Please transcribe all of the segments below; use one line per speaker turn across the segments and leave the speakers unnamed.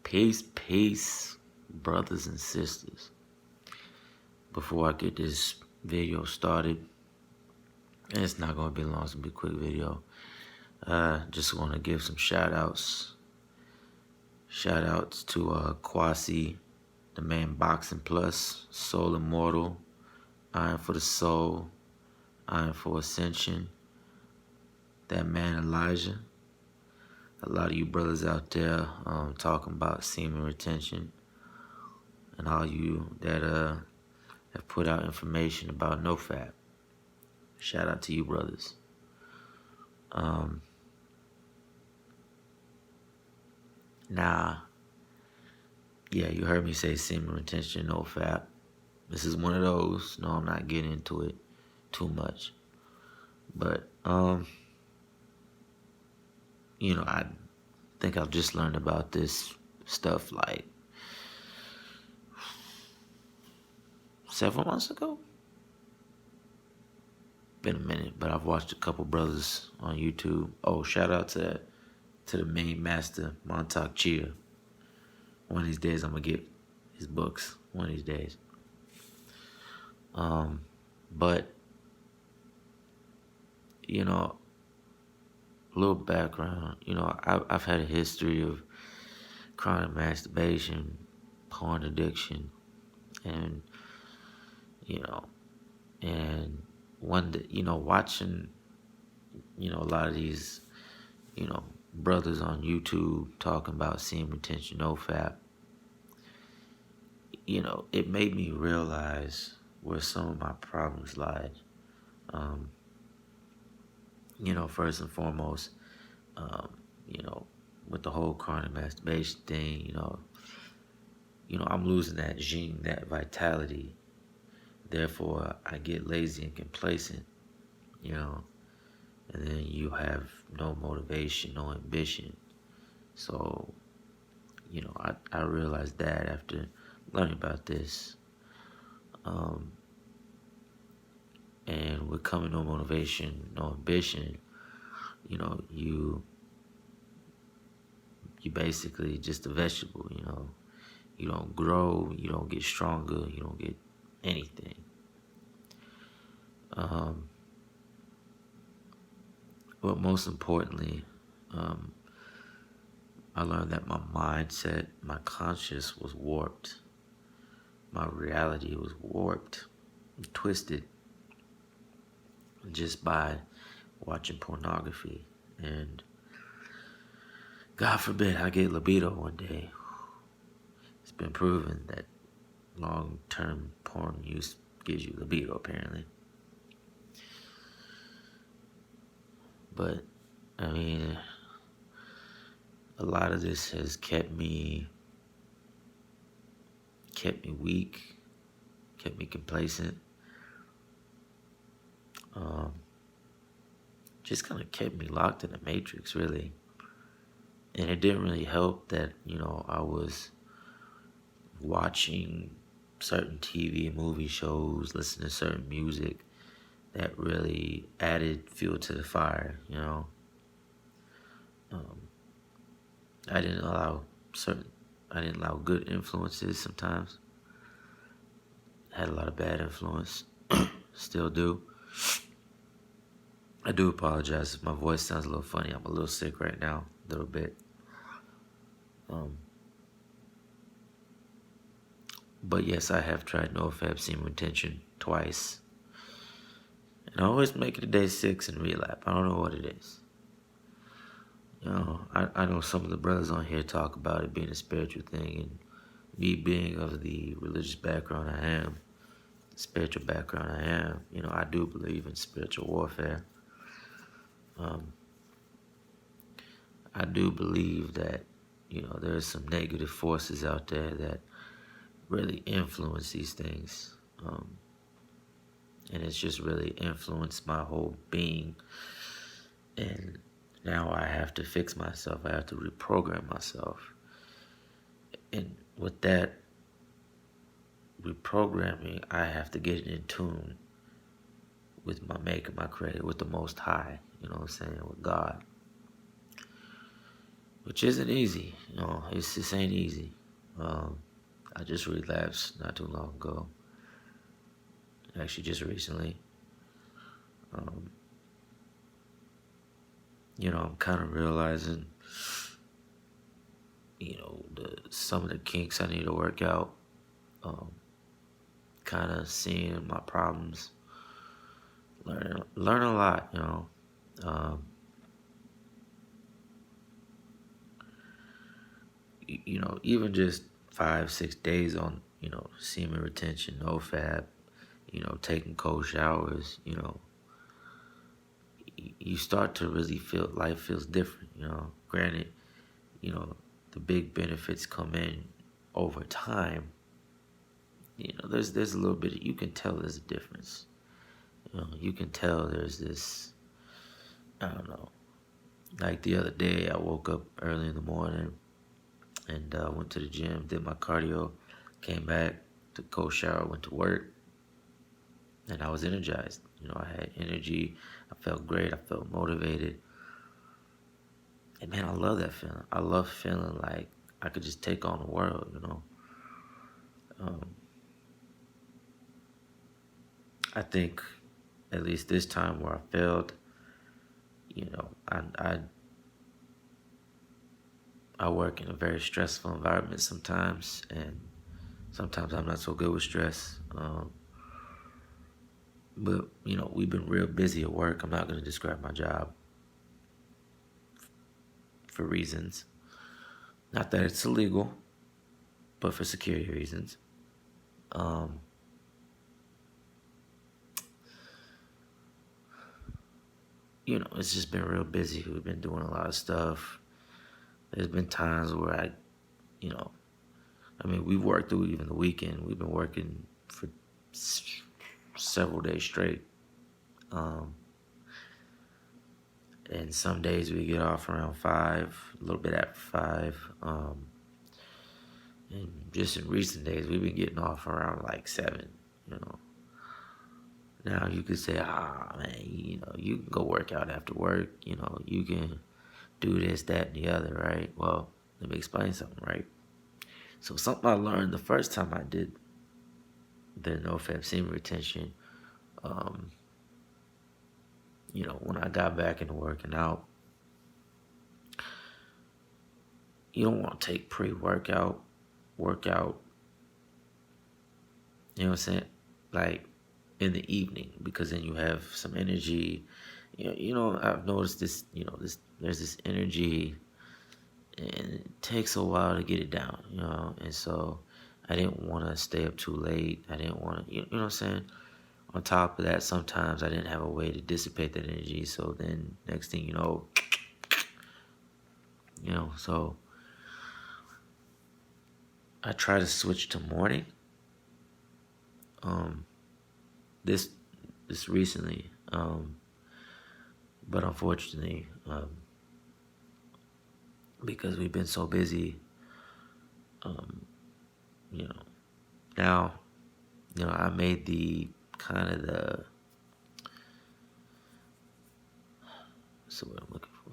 Peace, brothers and sisters. Before I get this video started, and it's not going to be long, it's going to be a quick video. Just want to give some shout outs. Shout outs to Kwasi, the man Boxing Plus, Soul Immortal, Iron for the Soul, Iron for Ascension, that man Elijah. A lot of you brothers out there talking about semen retention, and all you that have put out information about NOFAP. Shout out to you brothers. Now, yeah, you heard me say semen retention, NOFAP. This is one of those. No, I'm not getting into it too much. But, I think I've just learned about this stuff like several months ago. Been a minute, but I've watched a couple brothers on YouTube. Oh, shout out to the main master, Montauk Chia. One of these days I'm gonna get his books. One of these days. But a little background. I've had a history of chronic masturbation, porn addiction, and one that watching a lot of these brothers on YouTube talking about semen retention, NOFAP. It made me realize where some of my problems lie. First and foremost, with the whole chronic masturbation thing, I'm losing that zing, that vitality. Therefore, I get lazy and complacent, and then you have no motivation, no ambition. So, I realized that after learning about this. And with coming no motivation, no ambition, you basically just a vegetable, You don't grow, you don't get stronger, you don't get anything. But most importantly, I learned that my mindset, my conscience was warped. My reality was warped, twisted, just by watching pornography. And God forbid I get libido one day. It's been proven that long-term porn use gives you libido, apparently. But, a lot of this has kept me weak, kept me complacent. Just kind of kept me locked in the matrix, really. And it didn't really help that, I was watching certain TV and movie shows, listening to certain music that really added fuel to the fire, I didn't allow good influences sometimes. I had a lot of bad influence. Still do. I do apologize if my voice sounds a little funny. I'm a little sick right now, a little bit. But yes, I have tried NOFAP semen retention twice. And I always make it to day 6 and relapse. I don't know what it is. I know some of the brothers on here talk about it being a spiritual thing, and me being of the religious background I am, spiritual background I am, I do believe in spiritual warfare. I do believe that, there's some negative forces out there that really influence these things. And it's just really influenced my whole being. And now I have to fix myself. I have to reprogram myself. And with that reprogramming, I have to get in tune with my maker, my creator, with the Most High, with God. which isn't easy. It's just ain't easy. I just relapsed not too long ago. Actually, just recently. Um, I'm kind of realizing, some of the kinks I need to work out. Kind of seeing my problems, learn a lot. Um, even just 5-6 days on, semen retention, NOFAP, taking cold showers, you start to really feel life feels different. Granted, the big benefits come in over time. There's a little bit, you can tell there's a difference. You can tell there's this, I don't know, like the other day I woke up early in the morning and went to the gym, did my cardio, came back, took a cold shower, went to work, and I was energized. I had energy, I felt great, I felt motivated. And man, I love that feeling. I love feeling like I could just take on the world. Um, I think at least this time where I failed, I work in a very stressful environment sometimes, and sometimes I'm not so good with stress. But we've been real busy at work. I'm not going to describe my job for reasons. Not that it's illegal, but for security reasons. It's just been real busy. We've been doing a lot of stuff. There's been times where we've worked through even the weekend. We've been working for several days straight. And some days we get off around 5, a little bit after 5. And just in recent days, we've been getting off around like 7, Now you could say, man, you can go work out after work. You can do this, that, and the other, right? Well, let me explain something, right? So something I learned the first time I did the NoFap semen retention, when I got back into working out, you don't want to take pre-workout, workout, you know what I'm saying? Like in the evening, because then you have some energy. I've noticed this, there's this energy and it takes a while to get it down, and so I didn't want to stay up too late. I didn't want to, you know what I'm saying? On top of that, sometimes I didn't have a way to dissipate that energy. So then next thing so I try to switch to morning. This recently, but unfortunately, because we've been so busy, now, I made the kind of what's the word I'm looking for?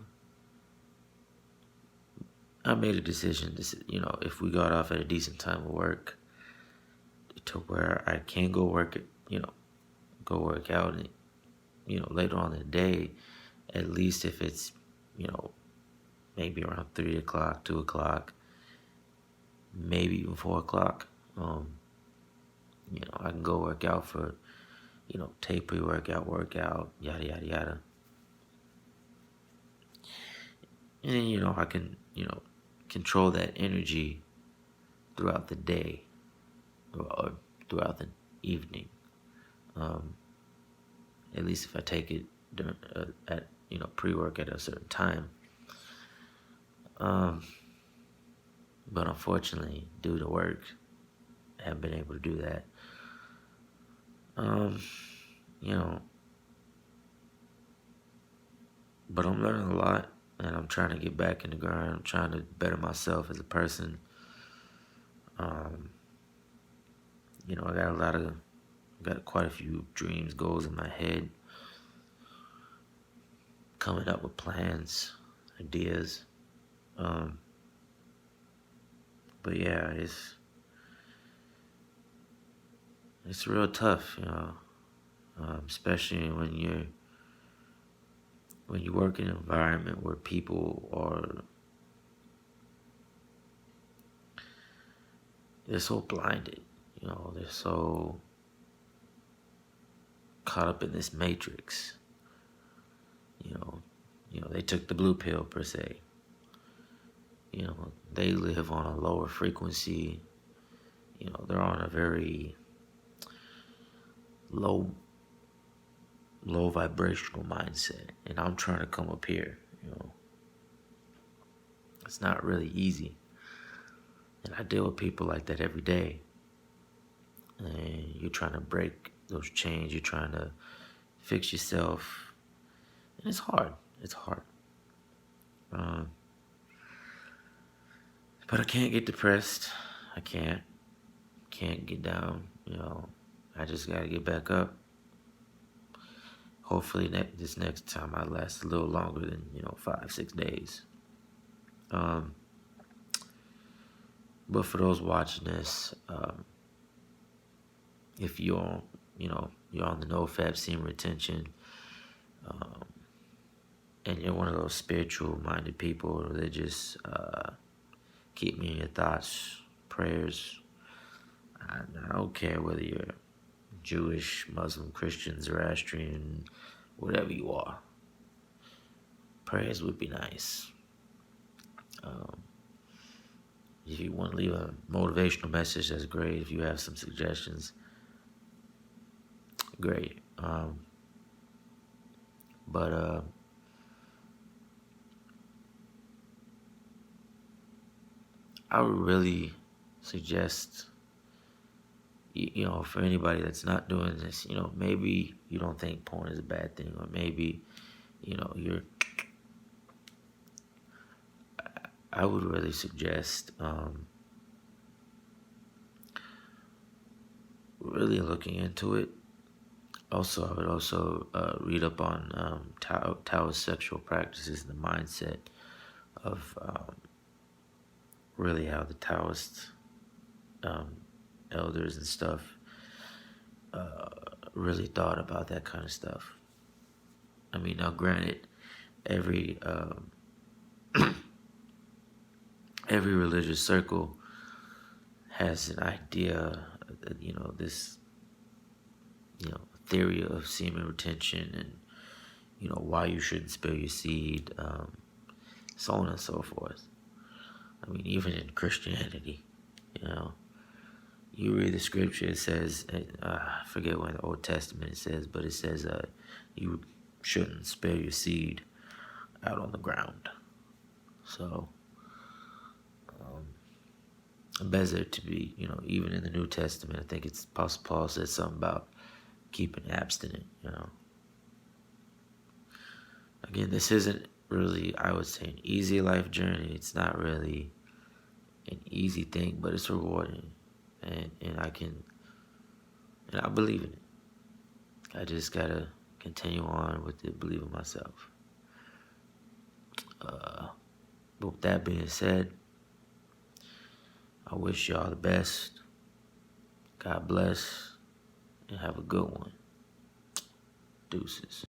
I made a decision to, if we got off at a decent time of work, to where I can go work, go work out, and, later on in the day, at least if it's, maybe around 3 o'clock, 2 o'clock, maybe even 4 o'clock, I can go work out for, take pre-workout, workout, yada, yada, yada. And then, I can, control that energy throughout the day or throughout the evening. At least if I take it during, at, pre-work at a certain time. But unfortunately, due to work, I haven't been able to do that. But I'm learning a lot, and I'm trying to get back in the grind. I'm trying to better myself as a person. I got quite a few dreams, goals in my head. Coming up with plans, ideas. But yeah, it's real tough, especially when you work in an environment where people they're so blinded, they're so caught up in this matrix. They took the blue pill per se. They live on a lower frequency. They're on a very low vibrational mindset, and I'm trying to come up here. It's not really easy, and I deal with people like that every day. And you're trying to break those chains. You're trying to fix yourself, and it's hard. It's hard. But I can't get depressed. I can't get down. I just gotta get back up. Hopefully this next time I last a little longer than 5-6 days. But for those watching this, if you're on the NOFAP semen retention, and you're one of those spiritual minded people, religious, keep me in your thoughts, prayers. I don't care whether you're Jewish, Muslim, Christian, Zoroastrian, whatever you are. Prayers would be nice. If you want to leave a motivational message, that's great. If you have some suggestions, great. But I would really suggest, for anybody that's not doing this, maybe you don't think porn is a bad thing, or maybe, I would really suggest really looking into it. Also, I would also read up on Taoist sexual practices and the mindset of really how the Taoist elders and stuff really thought about that kind of stuff. I mean, now granted, every religious circle has an idea, this, theory of semen retention and, why you shouldn't spill your seed, so on and so forth. I mean, even in Christianity, you read the scripture, it says, I forget what in the Old Testament it says, but it says you shouldn't spill your seed out on the ground. So, better to be, even in the New Testament, I think it's Apostle Paul said something about keeping abstinent, Again, this isn't really, I would say, an easy life journey. It's not really an easy thing, but it's rewarding. And I believe in it. I just gotta continue on with it, believe in myself. But with that being said, I wish y'all the best. God bless, and have a good one. Deuces.